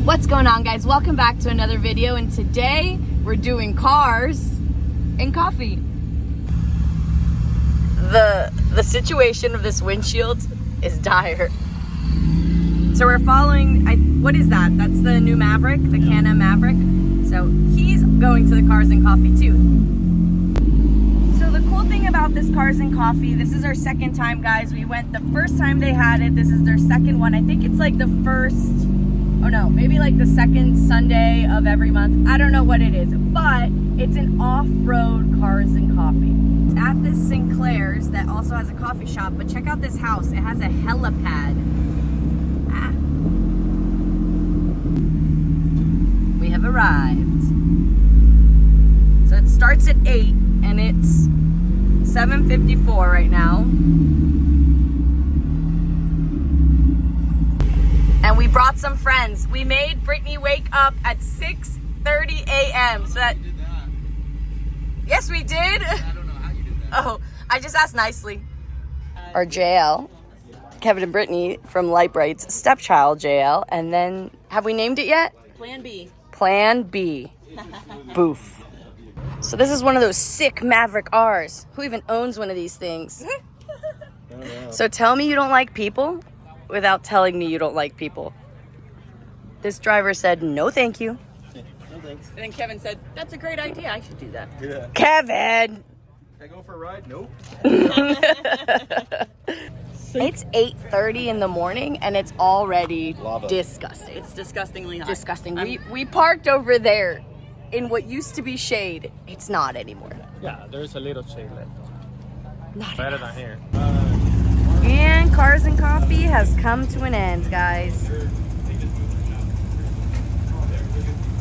What's going on, guys? Welcome back to another video, and today we're doing cars and coffee. The situation of this windshield is dire. So we're following, what is that? That's the new Maverick, the Can-Am Maverick. So he's going to the Cars and Coffee too. So the cool thing about this Cars and Coffee, this is our second time, guys. We went the first time they had it. This is their second one. I think it's like the first, oh no, maybe like the second Sunday of every month. I don't know what it is, but it's an off-road Cars and Coffee. It's at this Sinclair's that also has a coffee shop, but check out this house. It has a helipad. We have arrived. So it starts at 8 and it's 7:54 right now. And we brought some friends. We made Brittany wake up at 6:30 a.m. So that... Yes, we did. I don't know how you did that. Oh, I just asked nicely. Our JL, Kevin and Brittany from Light Bright's stepchild, JL. And then, have we named it yet? Plan B. Plan B. Boof. So this is one of those sick Maverick R's. Who even owns one of these things? So tell me you don't like people without telling me you don't like people. This driver said, no thank you. No thanks. And then Kevin said, that's a great idea. I should do that. Yeah. Kevin! Can I go for a ride? Nope. It's 8:30 in the morning and it's already disgusting. It's disgustingly hot. Disgusting. We parked over there in what used to be shade. It's not anymore. Yeah, there's a little shade left. Not Better enough. than here. And Cars and Coffee has come to an end, guys.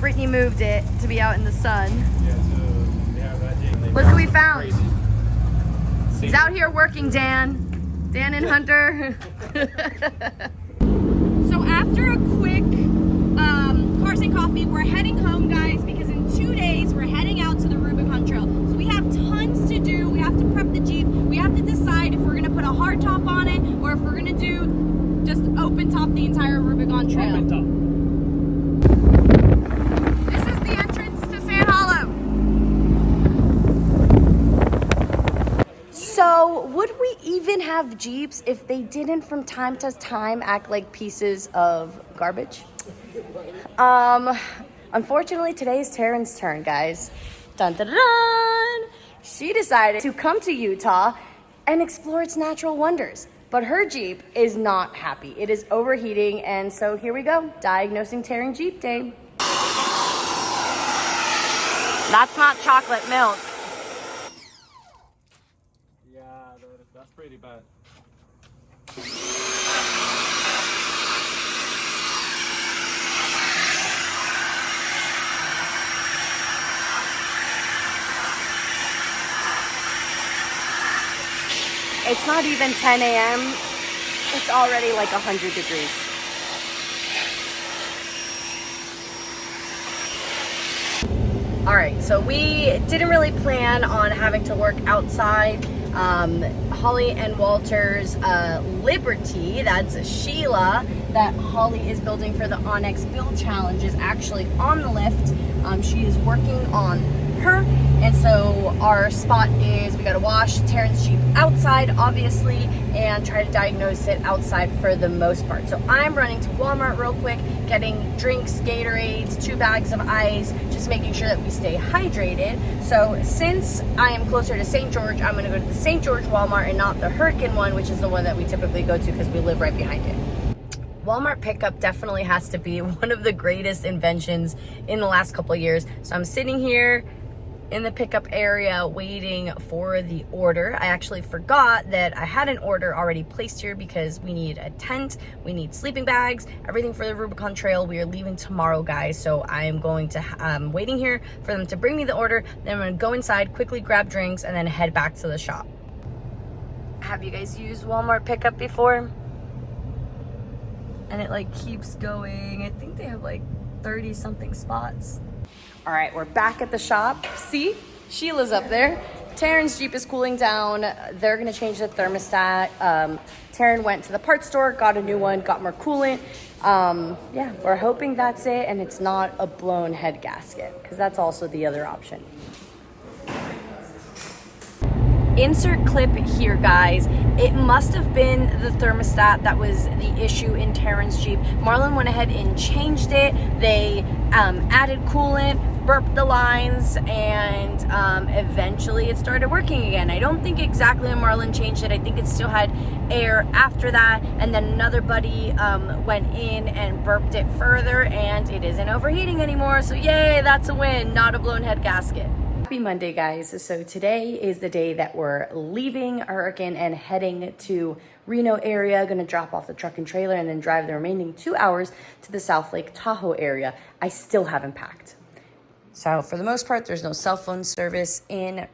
Brittany moved it to be out in the sun. Look who we found. He's out here working, Dan. Dan and Hunter. So after a quick Cars and Coffee, we're heading home, guys, because in 2 days we're heading out to the Rubicon Trail. So we have tons to do. We have to prep the Jeep. We have to decide if we're going to put a hard top on it or if we're going to do just open top the entire Rubicon Trail. Open top. This is the entrance to Sand Hollow. So, would we even have Jeeps if they didn't from time to time act like pieces of garbage? Unfortunately, today is Taryn's turn, guys. Dun dun dun! She decided to come to Utah and explore its natural wonders. But her Jeep is not happy. It is overheating, and so here we go. Diagnosing Taryn Jeep Day. That's not chocolate milk. Yeah, that's pretty bad. It's not even 10 a.m. It's already like 100 degrees. All right, so we didn't really plan on having to work outside. Holly and Walter's Liberty, that's Sheila, that Holly is building for the Onyx Build Challenge, is actually on the lift. She is working on her, and so our spot is, we gotta wash Taryn's Jeep outside, obviously, and try to diagnose it outside for the most part. So I'm running to Walmart real quick, getting drinks, Gatorades, 2 bags of ice, just making sure that we stay hydrated. So since I am closer to St. George, I'm gonna go to the St. George Walmart and not the Hurricane one, which is the one that we typically go to because we live right behind it. Walmart pickup definitely has to be one of the greatest inventions in the last couple of years. So I'm sitting here in the pickup area waiting for the order. I actually forgot that I had an order already placed here because we need a tent, we need sleeping bags, everything for the Rubicon Trail. We are leaving tomorrow, guys, so I am going to waiting here for them to bring me the order. Then I'm gonna go inside, quickly grab drinks, and then head back to the shop. Have you guys used Walmart pickup before? And it like keeps going. I think they have like 30 something spots. All right, we're back at the shop. See, Sheila's up there. Taryn's Jeep is cooling down. They're gonna change the thermostat. Taryn went to the parts store, got a new one, got more coolant. Yeah, we're hoping that's it and it's not a blown head gasket, because that's also the other option. Insert clip here, guys. It must have been the thermostat that was the issue in Taryn's Jeep. Marlon went ahead and changed it. They added coolant, burped the lines, and eventually it started working again. I don't think exactly when Marlon changed it. I think it still had air after that, and then another buddy went in and burped it further, and it isn't overheating anymore. So yay, that's a win, not a blown head gasket. Happy Monday, guys. So today is the day that we're leaving Hurricane and heading to Reno area. Gonna drop off the truck and trailer and then drive the remaining 2 hours to the South Lake Tahoe area. I still haven't packed. So for the most part, there's no cell phone service in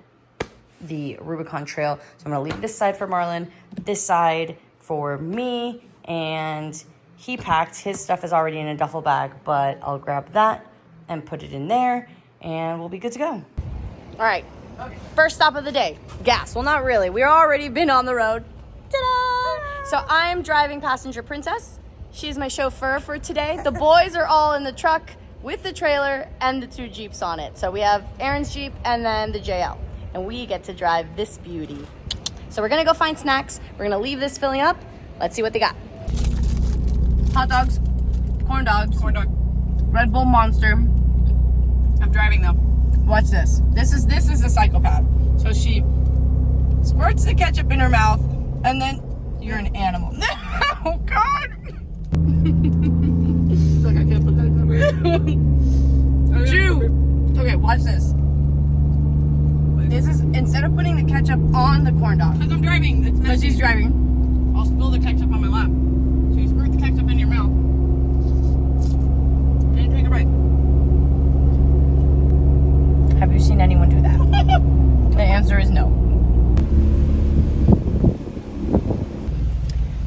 the Rubicon Trail. So I'm gonna leave this side for Marlon, this side for me, and he packed. His stuff is already in a duffel bag, but I'll grab that and put it in there and we'll be good to go. All right, first stop of the day, gas. Well, not really. We've already been on the road. Ta-da! So I'm driving passenger princess. She's my chauffeur for today. The boys are all in the truck with the trailer and the 2 Jeeps on it. So we have Aaron's Jeep and then the JL. And we get to drive this beauty. So we're gonna go find snacks. We're gonna leave this filling up. Let's see what they got. Hot dogs, corn dogs, Red Bull Monster. I'm driving though. Watch this. This is a psychopath. So she squirts the ketchup in her mouth, and then you're an animal. Oh God! Like I can't put that in. Chew. Okay, watch this. This is instead of putting the ketchup on the corn dog. Because I'm driving. It's Because messy. she's driving. I'll spill the ketchup on my lap. So you squirt the ketchup in your mouth. And take a bite. Have you seen anyone do that? The answer is no.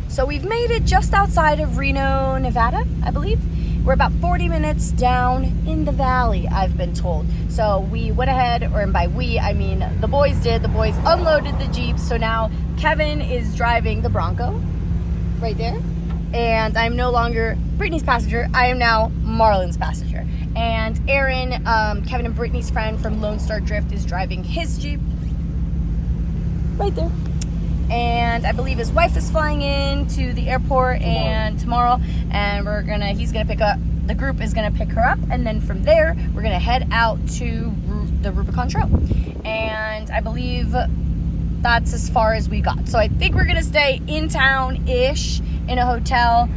So we've made it just outside of Reno, Nevada, I believe. We're about 40 minutes down in the valley, I've been told. So we went ahead, or by we, I mean the boys did. The boys unloaded the Jeeps. So now Kevin is driving the Bronco right there. And I'm no longer Brittany's passenger. I am now Marlon's passenger. And Aaron, Kevin and Brittany's friend from Lone Star Drift, is driving his Jeep right there. And I believe his wife is flying in to the airport tomorrow, and he's gonna pick up, the group is gonna pick her up, and then from there we're gonna head out to the Rubicon Trail. And I believe that's as far as we got. So I think we're gonna stay in town-ish in a hotel,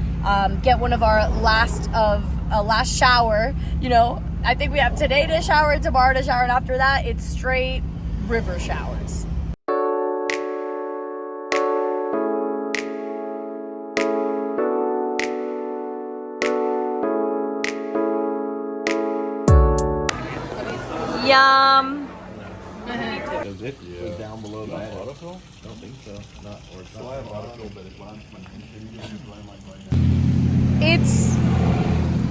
get one of our last shower. You know, I think we have today to shower, tomorrow to shower, and after that it's straight river showers. Yum. Is it down below that? Autofill? I don't think so. Not, or it's not autofill, but It's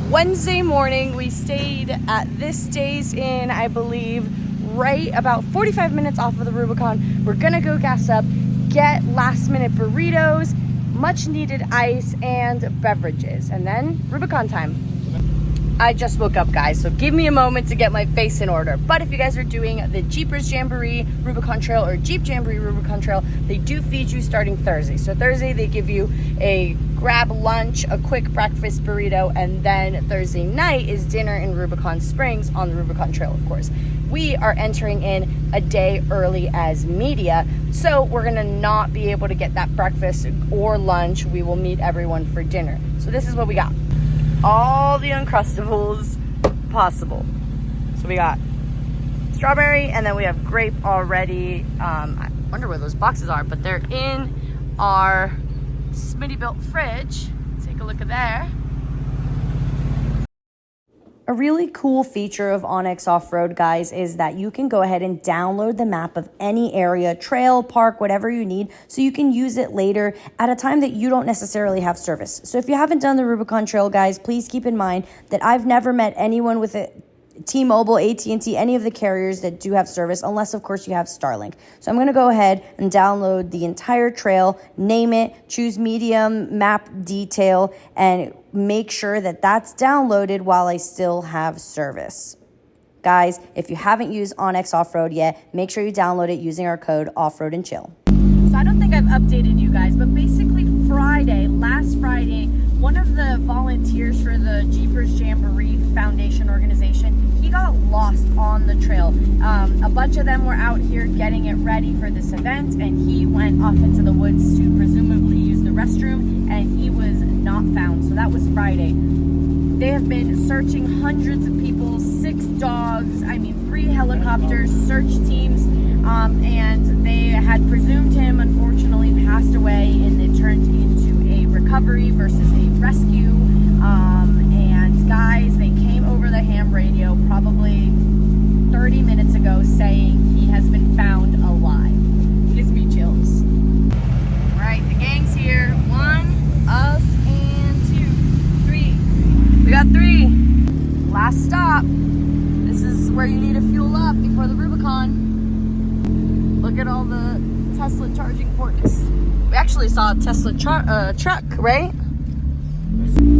Wednesday morning. We stayed at this Days Inn, I believe, right about 45 minutes off of the Rubicon. We're gonna go gas up, get last minute burritos, much needed ice, and beverages, and then Rubicon time. I just woke up, guys, so give me a moment to get my face in order. But if you guys are doing the Jeepers Jamboree Rubicon Trail or Jeep Jamboree Rubicon Trail, they do feed you starting Thursday. So Thursday they give you a grab lunch, a quick breakfast burrito, and then Thursday night is dinner in Rubicon Springs on the Rubicon Trail, of course. We are entering in a day early as media, so we're gonna not be able to get that breakfast or lunch. We will meet everyone for dinner. So this is what we got. All the Uncrustables possible. So we got strawberry, and then we have grape already. I wonder where those boxes are, but they're in our Smitty-built fridge. Take a look at there. A really cool feature of Onyx Off-Road, guys, is that you can go ahead and download the map of any area, trail, park, whatever you need, so you can use it later at a time that you don't necessarily have service. So if you haven't done the Rubicon Trail, guys, please keep in mind that I've never met anyone with it T-Mobile, AT&T, any of the carriers that do have service, unless of course you have Starlink. So I'm going to go ahead and download the entire trail, name it, choose medium map detail, and make sure that that's downloaded while I still have service. Guys, if you haven't used OnX Off-Road yet, make sure you download it using our code OFFROADNChill. So I don't think I've updated you guys, but basically last Friday, one of the volunteers for the Jeepers Jamboree Foundation organization, he got lost on the trail. A bunch of them were out here getting it ready for this event, and he went off into the woods to presumably use the restroom, and he was not found. So that was Friday. They have been searching, hundreds of people, 6 dogs, 3 helicopters, search teams, and they had presumed him, unfortunately passed away, and it turned into a recovery versus a rescue. And guys, they came over the ham radio probably 30 minutes ago saying he has been found alive. Gives me chills. All right, the gang's here. 1, us, and 2, 3. We got 3. Last stop. This is where you need to fuel up before the Rubicon. Look at all the Tesla charging ports. We actually saw a Tesla truck, right?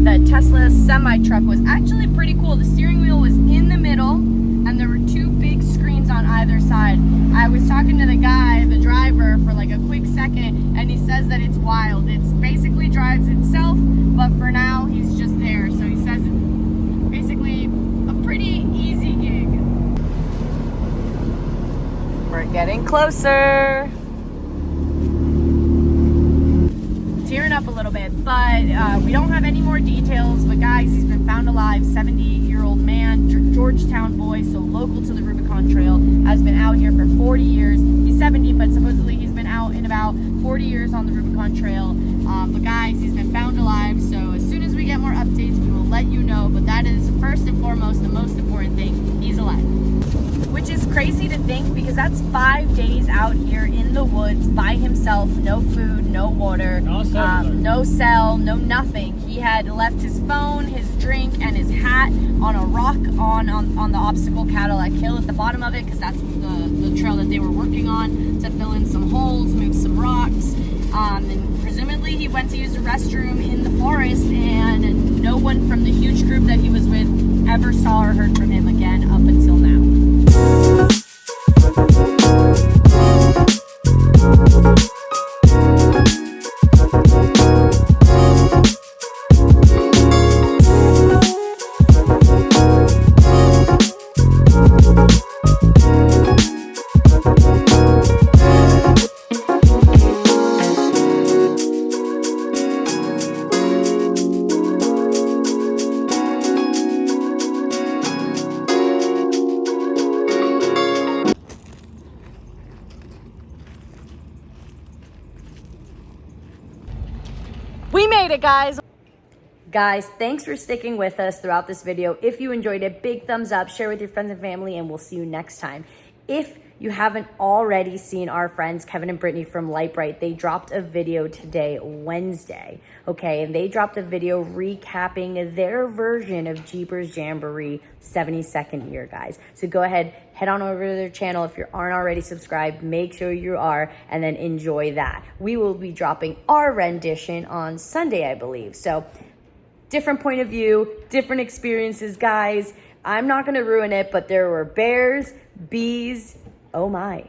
The Tesla semi-truck was actually pretty cool. The steering wheel was in the middle, and there were 2 big screens on either side. I was talking to the guy, the driver, for like a quick second, and he says that it's wild. It basically drives itself, but for now, he's just there. So he says it's basically a pretty easy gig. We're getting closer. Tearing up a little bit, but we don't have any more details. But guys, he's been found alive. 70-year-old man, Georgetown boy, so local to the Rubicon Trail, has been out here for 40 years. He's 70, but supposedly he's been out in about 40 years on the Rubicon Trail. But guys, he's been found alive. So as soon as we get more updates, we will let you know. But that is first and foremost the most important thing. He's alive. Which is crazy to think, because that's 5 days out here in the woods by himself, no food, no water, no cell, no nothing. He had left his phone, his drink, and his hat on a rock on the obstacle Cadillac Hill at the bottom of it, because that's the trail that they were working on to fill in some holes, move some rocks. And presumably he went to use the restroom in the forest, and no one from the huge group that he was with ever saw or heard from him again up until now. We made it, guys. Guys, thanks for sticking with us throughout this video. If you enjoyed it, big thumbs up, share with your friends and family, and we'll see you next time. If you haven't already seen our friends, Kevin and Brittany from Light Bright, they dropped a video today, Wednesday, okay? And they dropped a video recapping their version of Jeepers Jamboree 72nd year, guys. So go ahead, head on over to their channel. If you aren't already subscribed, make sure you are, and then enjoy that. We will be dropping our rendition on Sunday, I believe. So different point of view, different experiences, guys. I'm not gonna ruin it, but there were bears, bees, oh my.